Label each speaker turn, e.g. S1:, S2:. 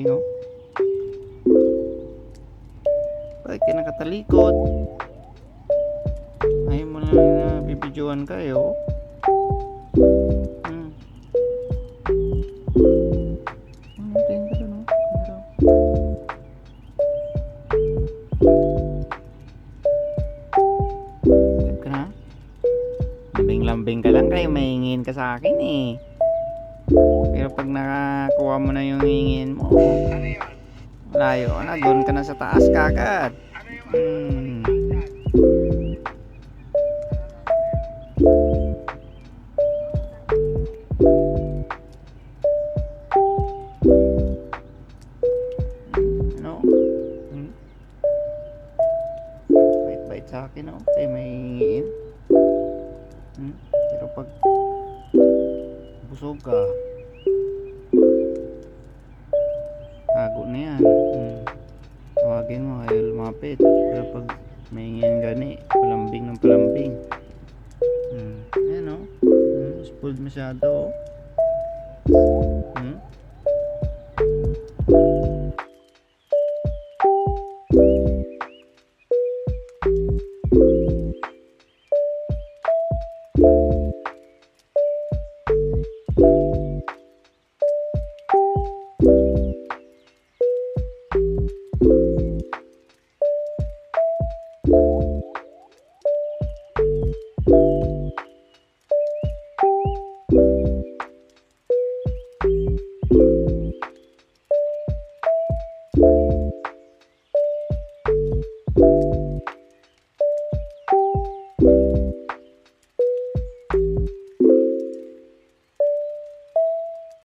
S1: palambing oh. Bakit ka nakatalikod? Ayaw mo na bibidyoan kayo. Tingin ka dun oh. Tingin ka na. Lambing-lambing ka lang kayo, mahingin ka sa akin eh. Pero pag nakakuha mo na yung hingin mo, layo na, doon ka na sa taas kagad. Ano? Bait-bait sa akin oh, kaya may hingin. Pero pag busog ka, tago na yan. Tawagin mo, ayaw lumapit. Pero pag may hingin gani, palambing ng palambing. Ayan o, spoiled masyado o.